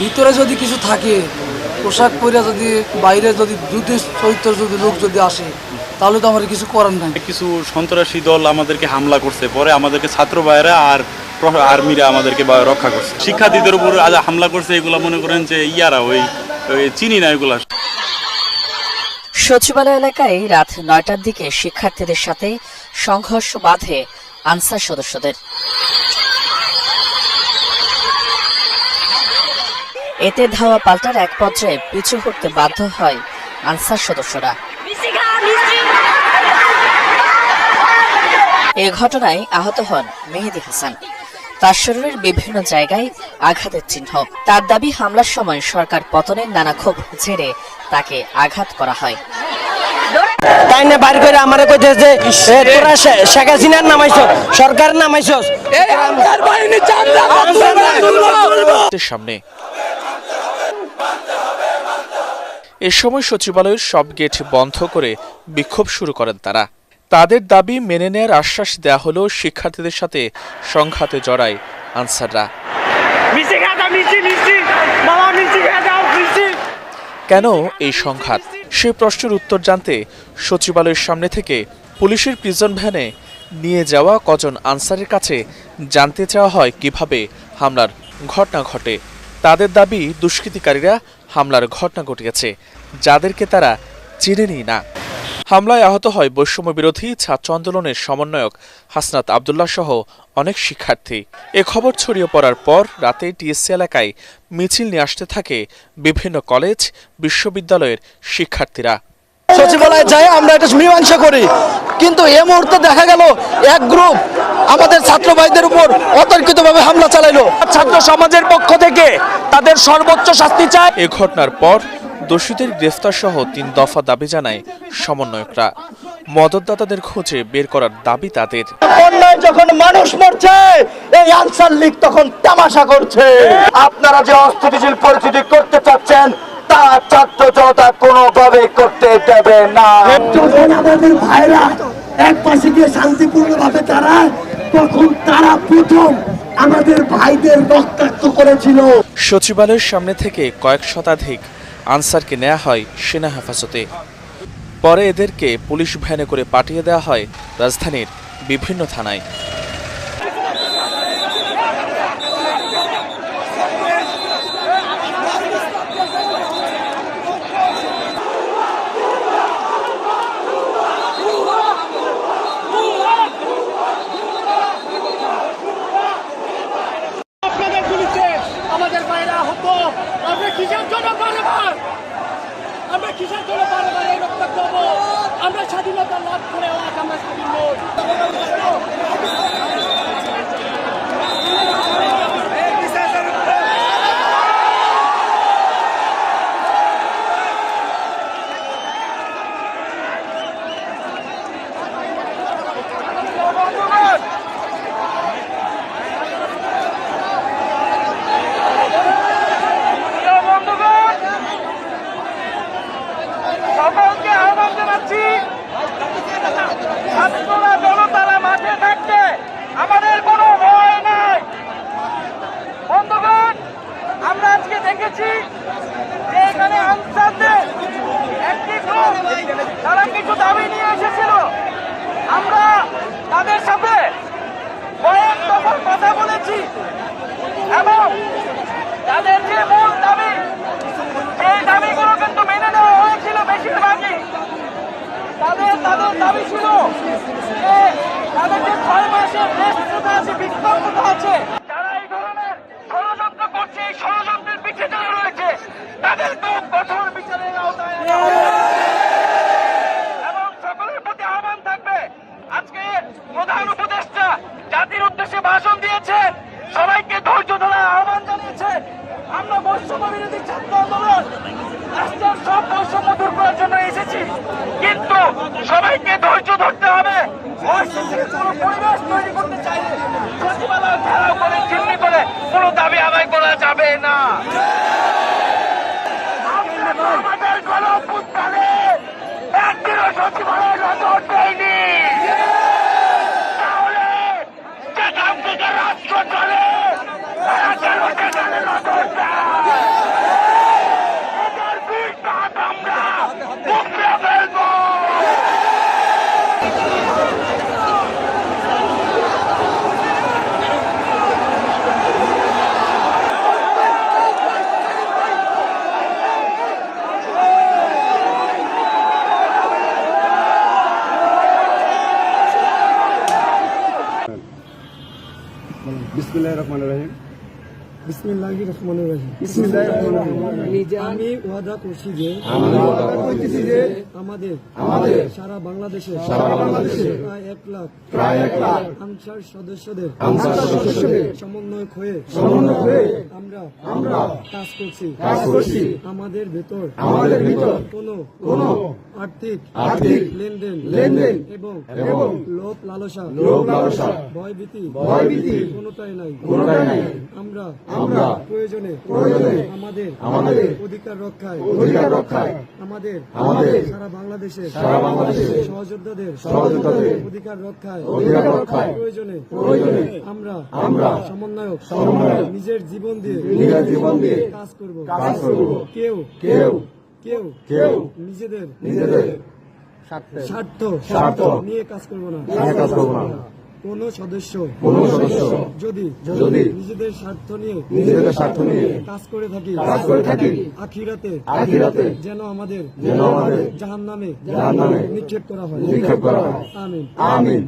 ভিতরে যদি কিছু থাকে, পোশাক পরে যদি বাইরে যদি দুটি চরিত্র যদি লোক যদি আসে, তাহলে তো আমাদের কিছু করার নাই। কিছু সন্ত্রাসী দল আমাদেরকে হামলা করছে, পরে আমাদেরকে ছাত্র ভাইয়েরা আর আর্মিরা আমাদেরকে রক্ষা করছে। শিক্ষার্থীদের উপর হামলা করছে, এগুলো মনে করেন যে ইয়ারা ওই চিনি না এগুলা। সচিবালয় এলাকায় রাত ৯টার দিকে শিক্ষার্থীদের সাথে সংঘর্ষ বাধে আনসার সদস্যদের। এতে ধাওয়া পাল্টার এক পর্যায়ে পিছু হটতে বাধ্য হয় আনসার সদস্যরা। এ ঘটনায় আহত হন মেহেদী হাসান। তার শরীরের বিভিন্ন জায়গায় আঘাতের চিহ্ন। তার দাবি, হামলার সময় সরকার পতনের নানা ক্ষোভ ঝেড়ে তাকে আঘাত করা হয়। তাই না বাইর করে আমারে কইতেছে তোরা শেখ হাসিনার নামাইছস, সরকার নামাইছস। সামনে এ সময় সচিবালয়ের সব গেট বন্ধ করে বিক্ষোভ শুরু করেন তারা। তাদের দাবি মেনে নেয়ার আশ্বাস দেয়া হলেও শিক্ষার্থীদের সাথে সংঘাতে জড়ায় আনসাররা। কেন এই সংঘাত, সে প্রশ্নের উত্তর জানতে সচিবালয়ের সামনে থেকে পুলিশের প্রিজন ভ্যানে নিয়ে যাওয়া কজন আনসারের কাছে জানতে চাওয়া হয় কিভাবে হামলার ঘটনা ঘটে। তাদের দাবি, দুষ্কৃতিকারীরা হামলার ঘটনা ঘটিয়েছে যাদেরকে তারা চিনেনি না। হামলায় আহত হয় বৈষম্য বিরোধী ছাত্র আন্দোলনের সমন্বয়ক হাসনাত আবদুল্লাহ সহ অনেক শিক্ষার্থী। এ খবর ছড়িয়ে পড়ার পর রাতে টিএসসি এলাকায় মিছিল নিয়ে আসতে থাকে বিভিন্ন কলেজ, বিশ্ববিদ্যালয়ের শিক্ষার্থীরা। সচিবালয়ে যাই আমরা এটা মীমাংসা করি, কিন্তু এই মুহূর্তে দেখা গেল এক গ্রুপ আমাদের ছাত্র ভাইদের উপর অতর্কিতভাবে হামলা চালাইলো। ছাত্র সমাজের পক্ষ থেকে তাদের সর্বোচ্চ শাস্তি চায়। এ ঘটনার পর দোষীদের গ্রেফতার সহ ৩ দফা দাবি জানায় সমন্বয়করা। মদতদাতাদের খুঁজে বের করার দাবি তাদের। অন্যায় যখন মানুষ মরছে, এই আনসার লীগ তখন তামাশা করছে। আপনারা যে অস্থিতিশীল পরিস্থিতি করতে চাচ্ছেন, তা ছাত্র জনতা কোনোভাবে করতে দেবে না। যখন আমাদের ভাইরা এক পাশে গিয়ে শান্তিপূর্ণভাবে দাঁড়ায়, তখন তারা প্রথম আমাদের ভাইদের রক্তাক্ত করেছিল। সচিবালয়ের সামনে থেকে কয়েক শতাধিক আনসারকে নেওয়া হয় সেনা হেফাজতে। পরে এদেরকে পুলিশ ভ্যানে করে পাঠিয়ে দেওয়া হয় রাজধানীর বিভিন্ন থানায়। আমরা স্বাধীনতা লাভ করে আমরা স্বাধীন আমাদের কোনো ভয় নাই। বন্ধুগণ, আমরা আজকে দেখেছি যে এখানে আনসারদের একটি গ্রুপ তারা কিছু দাবি নিয়ে এসেছিল। আমরা তাদের সাথে কয়েক দফা কথা বলেছি এবং তাদের যে মূল দাবি, সেই দাবিগুলো কিন্তু মেনে নেওয়া হয়েছিল বেশিরভাগই। তাদের দাবি ছিল যে তাদের যে 6 মাসের রেস্ট আছে, বিক্ষোভ আছে, যারা এই ধরনের ষড়যন্ত্র করছে, এই ষড়যন্ত্রের পিছিয়ে যারা রয়েছে, তাদের খুব কঠোর বিচারের আওতায় আনা হবে। এবং সকলের প্রতি আহ্বান থাকবে, আজকে প্রধান উপদেষ্টা জাতির উদ্দেশ্যে ভাষণ দিয়েছেন, সবাইকে ধৈর্য ধরার আহ্বান জানিয়েছেন। আমরা বৈষম্য বিরোধী ছাত্র আন্দোলন রাষ্ট্রের সব বৈষম্য দূর করার জন্য এসেছি, কিন্তু সবাইকে ধৈর্য ধরতে হবে। কোনো পরিবেশ তৈরি করতে চাইলে সচিবালয় ঘেরাও করে চিহ্নি করে কোনো দাবি আদায় করা যাবে না। আমাদের গণঅভ্যুত্থানে একদিনও সচিবালয় নজর দেয়নি, তাহলে যেখান থেকে রাষ্ট্র চলে তারা কেন সেখানে নজর দেয়? বিসমিল্লাহির রহমানির রহিম। আমি ওয়াদা করছি যে আমাদের সারা বাংলাদেশে প্রায় 1 লাখ আনসার সদস্যদের সমন্বয়ক হয়ে আমরা কাজ করছি। আমাদের ভেতর কোনো আর্থিক লেনদেন এবং লোভ লালসা ভয়ভীতি কোনোটাই নাই। আমরা প্রয়োজনে আমাদের অধিকার রক্ষায় আমাদের সারা বাংলাদেশের সহযোদ্ধাদের অধিকার রক্ষায় প্রয়োজনে আমরা সমন্বয়ক নিজের জীবন দিয়ে কাজ করব। কেউ নিজেদের স্বার্থ নিয়ে কাজ করব না। কোন সদস্য যদি নিজেদের স্বার্থ নিয়ে কাজ করে থাকি আখিরাতে যেন আমাদের জাহান্নামে নিক্ষেপ করা হয়। আমিন।